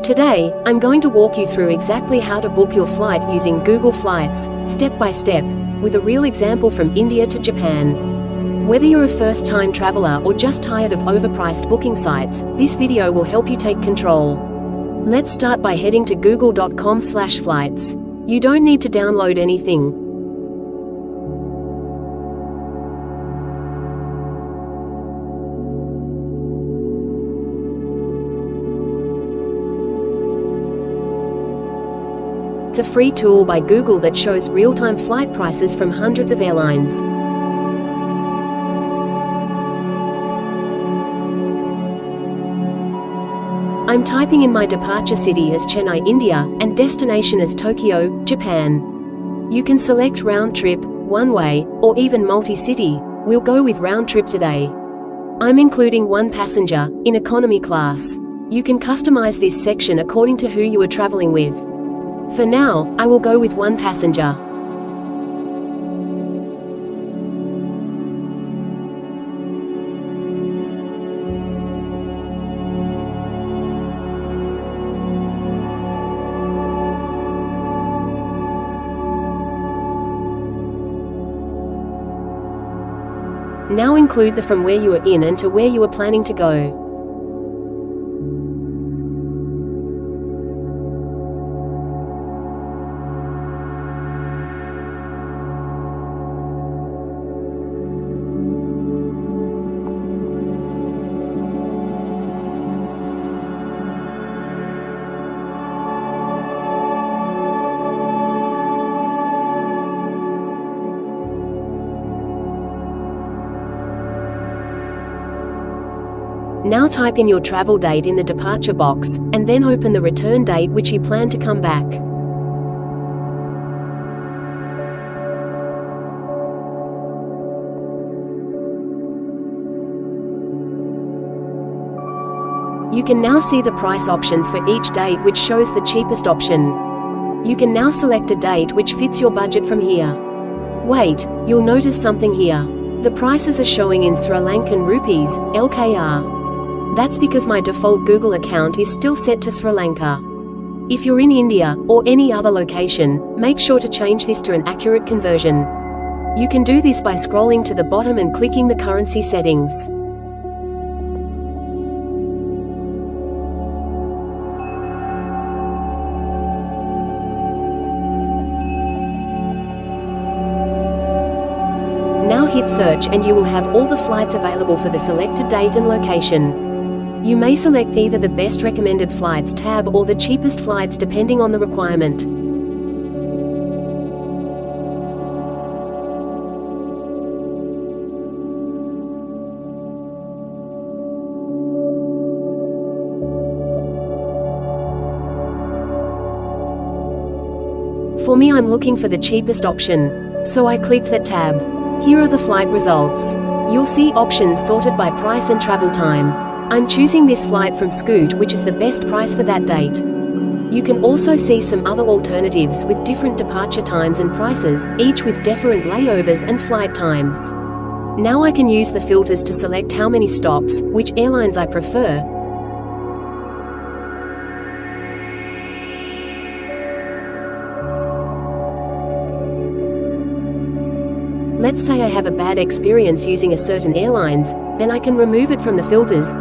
Today, I'm going to walk you through exactly how to book your flight using Google Flights, step by step, with a real example from India to Japan. Whether you're a first-time traveler or just tired of overpriced booking sites, this video will help you take control. Let's start by heading to google.com/flights. You don't need to download anything. It's a free tool by Google that shows real-time flight prices from hundreds of airlines. I'm typing in my departure city as Chennai, India, and destination as Tokyo, Japan. You can select round trip, one way, or even multi-city. We'll go with round trip today. I'm including one passenger, in economy class. You can customize this section according to who you are traveling with. For now, I will go with one passenger. Now include the from where you are in and to where you are planning to go. Now type in your travel date in the departure box, and then open the return date which you plan to come back. You can now see the price options for each date which shows the cheapest option. You can now select a date which fits your budget from here. Wait, you'll notice something here. The prices are showing in Sri Lankan rupees, LKR. That's because my default Google account is still set to Sri Lanka. If you're in India, or any other location, make sure to change this to an accurate conversion. You can do this by scrolling to the bottom and clicking the currency settings. Now hit search and you will have all the flights available for the selected date and location. You may select either the best recommended flights tab or the cheapest flights depending on the requirement. For me, I'm looking for the cheapest option, so I clicked that tab. Here are the flight results. You'll see options sorted by price and travel time. I'm choosing this flight from Scoot, which is the best price for that date. You can also see some other alternatives with different departure times and prices, each with different layovers and flight times. Now I can use the filters to select how many stops, which airlines I prefer. Let's say I have a bad experience using a certain airlines, then I can remove it from the filters.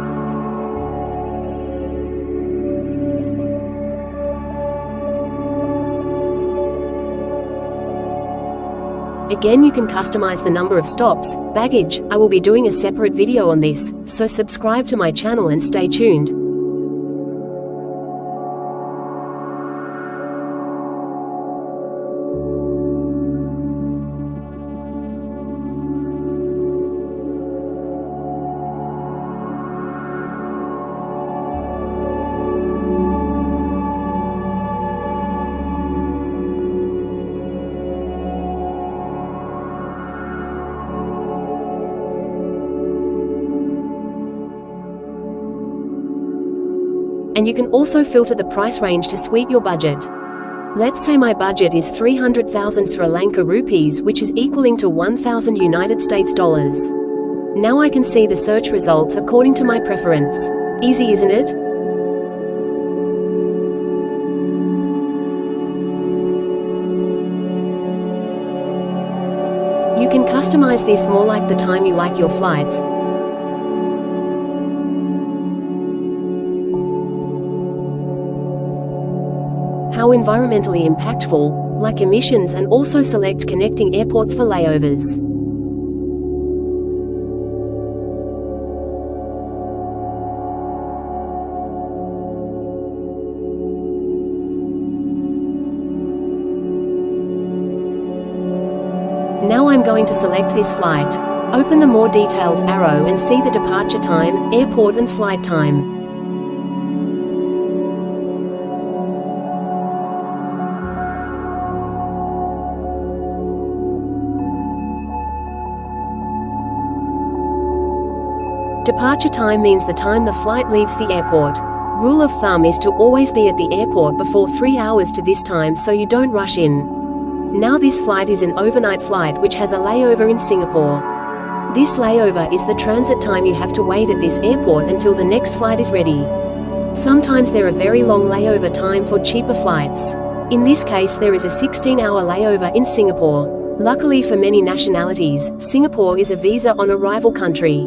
Again, you can customize the number of stops, baggage. I will be doing a separate video on this, so subscribe to my channel and stay tuned. And you can also filter the price range to suit your budget. Let's say my budget is 300,000 Sri Lanka rupees, which is equaling to 1,000 United States dollars. Now I can see the search results according to my preference. Easy, isn't it? customize this more like the time you like your flights. How environmentally impactful, like emissions, and also select connecting airports for layovers. Now I'm going to select this flight. Open the More Details arrow and see the departure time, airport and flight time. Departure time means the time the flight leaves the airport. Rule of thumb is to always be at the airport before 3 hours to this time so you don't rush in. Now this flight is an overnight flight which has a layover in Singapore. This layover is the transit time you have to wait at this airport until the next flight is ready. Sometimes there are very long layover time for cheaper flights. In this case there is a 16-hour layover in Singapore. Luckily for many nationalities, Singapore is a visa on arrival country.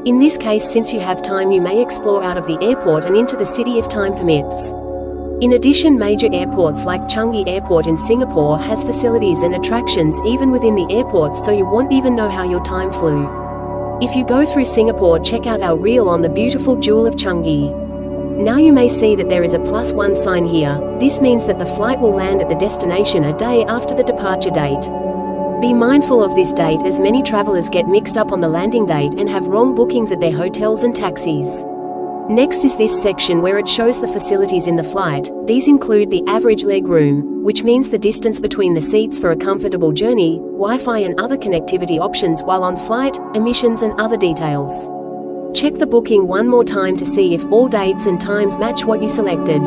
In this case, since you have time, you may explore out of the airport and into the city if time permits. In addition, major airports like Changi Airport in Singapore has facilities and attractions even within the airport, so you won't even know how your time flew. If you go through Singapore, check out our reel on the beautiful Jewel of Changi. Now you may see that there is a +1 sign here. This means that the flight will land at the destination a day after the departure date. Be mindful of this date, as many travelers get mixed up on the landing date and have wrong bookings at their hotels and taxis. Next is this section where it shows the facilities in the flight. These include the average leg room, which means the distance between the seats for a comfortable journey, Wi-Fi and other connectivity options while on flight, emissions and other details. Check the booking one more time to see if all dates and times match what you selected.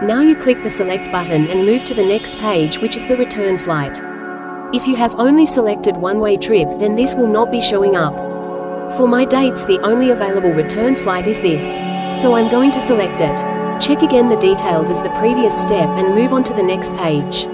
Now you click the select button and move to the next page, which is the return flight. If you have only selected one-way trip, then this will not be showing up. For my dates, the only available return flight is this. So I'm going to select it. Check again the details as the previous step and move on to the next page.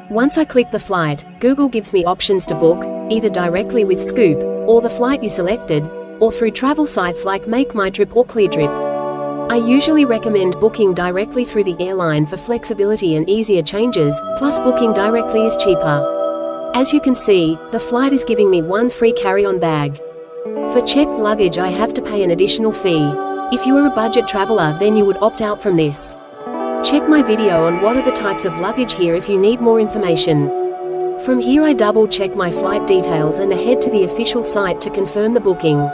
Once I click the flight, Google gives me options to book, either directly with Scoop, or the flight you selected, or through travel sites like Make My Trip or ClearTrip. I usually recommend booking directly through the airline for flexibility and easier changes, plus booking directly is cheaper. As you can see, the flight is giving me one free carry-on bag. For checked luggage I have to pay an additional fee. If you are a budget traveler, then you would opt out from this. Check my video on what are the types of luggage here if you need more information. From here I double check my flight details and head to the official site to confirm the booking.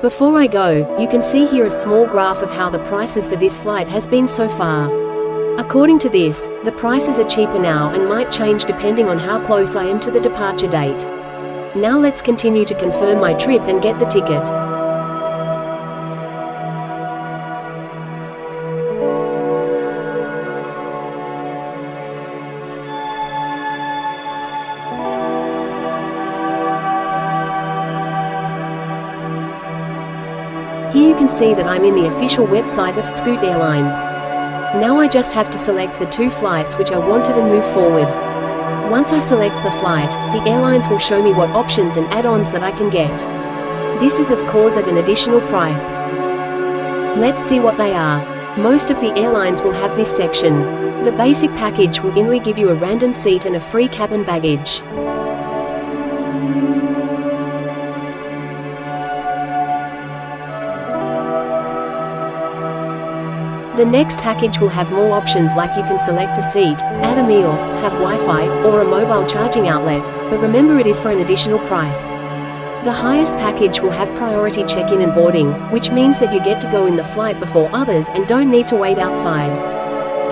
Before I go, you can see here a small graph of how the prices for this flight has been so far. According to this, the prices are cheaper now and might change depending on how close I am to the departure date. Now let's continue to confirm my trip and get the ticket. Here you can see that I'm in the official website of Scoot Airlines. Now I just have to select the two flights which I wanted and move forward. Once I select the flight, the airlines will show me what options and add-ons that I can get. This is of course at an additional price. Let's see what they are. Most of the airlines will have this section. The basic package will only give you a random seat and a free cabin baggage. The next package will have more options, like you can select a seat, add a meal, have Wi-Fi, or a mobile charging outlet, but remember it is for an additional price. The highest package will have priority check-in and boarding, which means that you get to go in the flight before others and don't need to wait outside.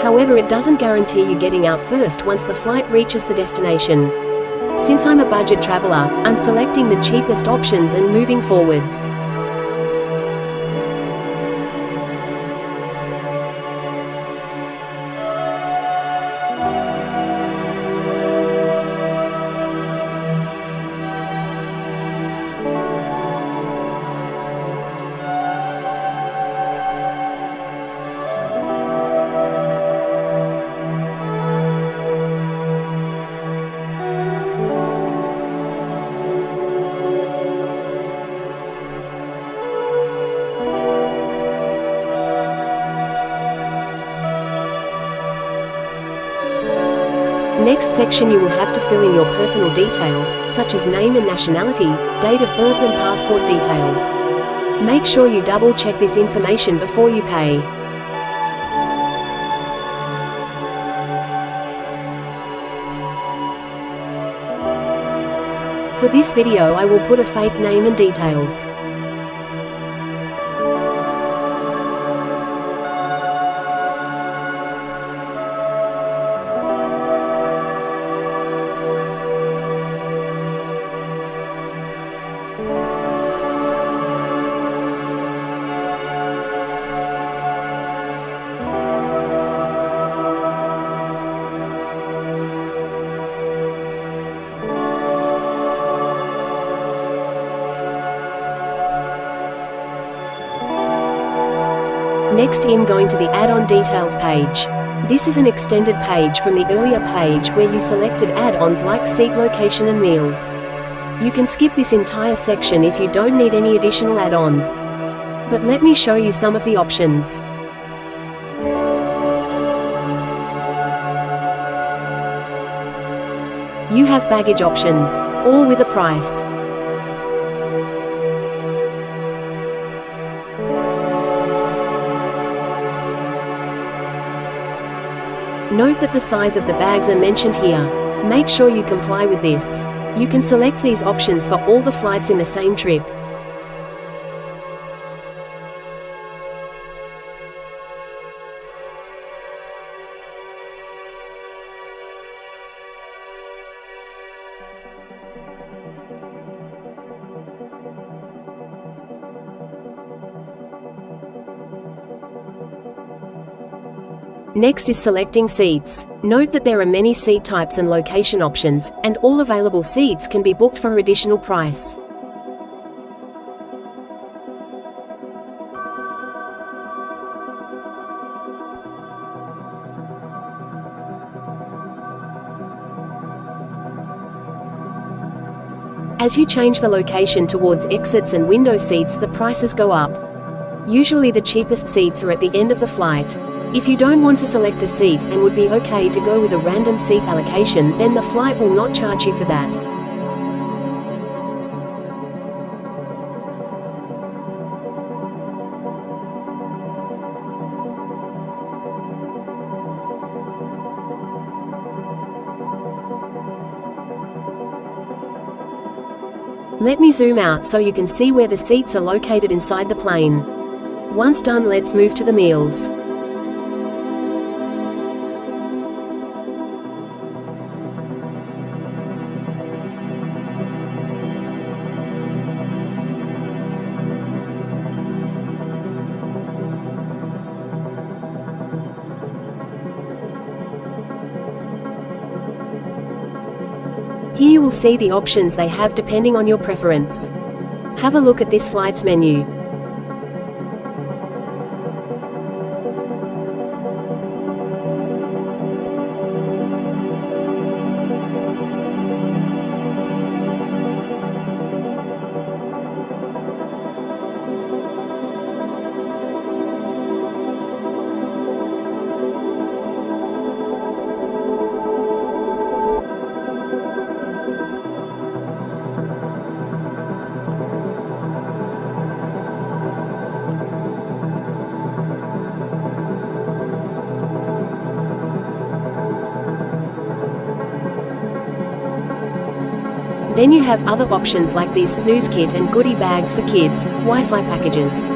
However, it doesn't guarantee you getting out first once the flight reaches the destination. Since I'm a budget traveler, I'm selecting the cheapest options and moving forwards. Next section, you will have to fill in your personal details, such as name and nationality, date of birth and passport details. Make sure you double-check this information before you pay. For this video I will put a fake name and details. Next, I'm going to the add-on details page. This is an extended page from the earlier page where you selected add-ons like seat location and meals. You can skip this entire section if you don't need any additional add-ons. But let me show you some of the options. You have baggage options, all with a price. Note that the size of the bags are mentioned here. Make sure you comply with this. You can select these options for all the flights in the same trip. Next is selecting seats. Note that there are many seat types and location options, and all available seats can be booked for additional price. As you change the location towards exits and window seats, the prices go up. Usually the cheapest seats are at the end of the flight. If you don't want to select a seat and would be okay to go with a random seat allocation, then the flight will not charge you for that. Let me zoom out so you can see where the seats are located inside the plane. Once done, let's move to the meals. Here you will see the options they have depending on your preference. Have a look at this flight's menu. Then you have other options like these snooze kit and goodie bags for kids, Wi-Fi packages.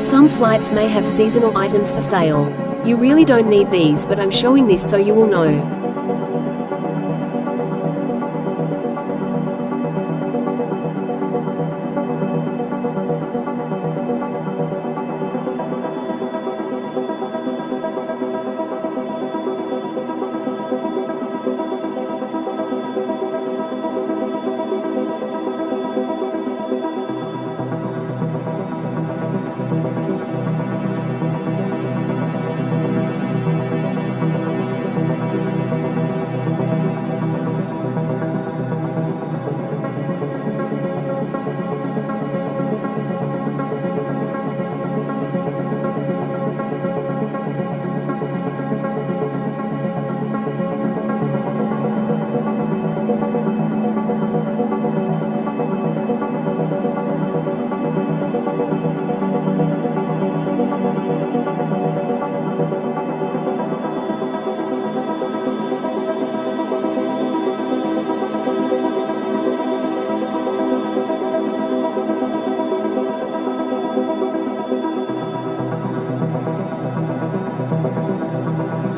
Some flights may have seasonal items for sale. You really don't need these, but I'm showing this so you will know.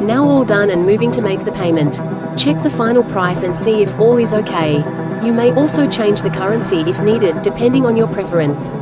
Now all done and moving to make the payment. Check the final price and see if all is okay. You may also change the currency if needed, depending on your preference.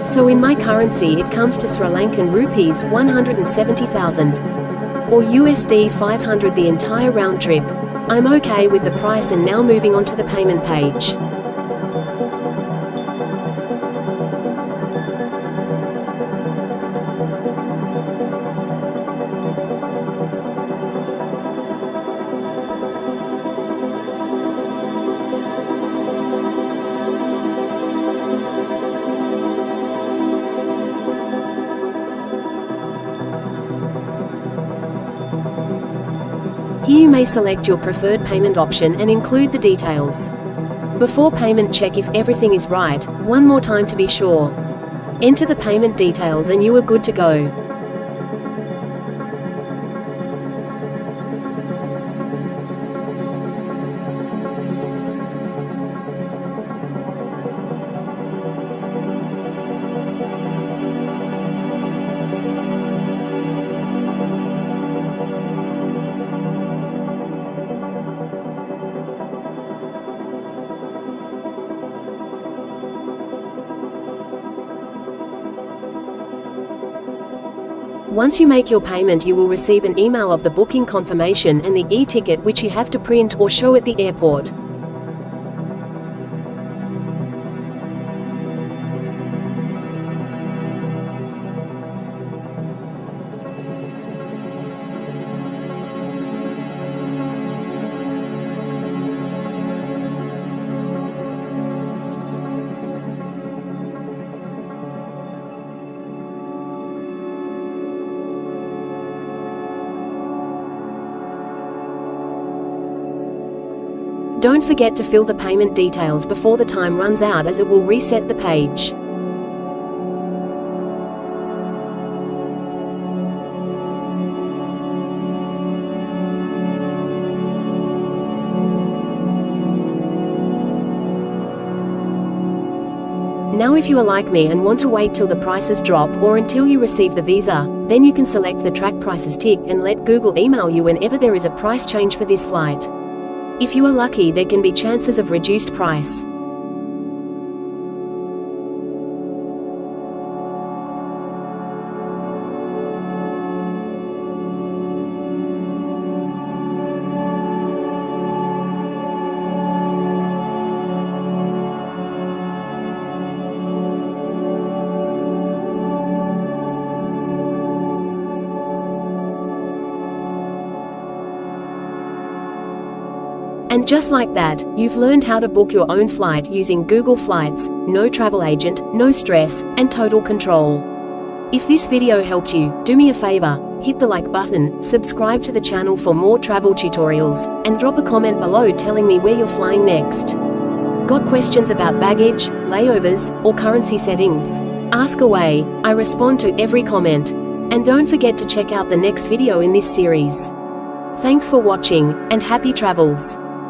So in my currency it comes to Sri Lankan rupees 170,000. Or USD 500 the entire round trip. I'm okay with the price and now moving on to the payment page. Here you may select your preferred payment option and include the details. Before payment, check if everything is right, one more time to be sure. Enter the payment details and you are good to go. Once you make your payment, you will receive an email of the booking confirmation and the e-ticket, which you have to print or show at the airport. Don't forget to fill the payment details before the time runs out, as it will reset the page. Now if you are like me and want to wait till the prices drop or until you receive the visa, then you can select the track prices tick and let Google email you whenever there is a price change for this flight. If you are lucky, there can be chances of reduced price. And just like that, you've learned how to book your own flight using Google Flights, no travel agent, no stress, and total control. If this video helped you, do me a favor, hit the like button, subscribe to the channel for more travel tutorials, and drop a comment below telling me where you're flying next. Got questions about baggage, layovers, or currency settings? Ask away, I respond to every comment. And don't forget to check out the next video in this series. Thanks for watching, and happy travels!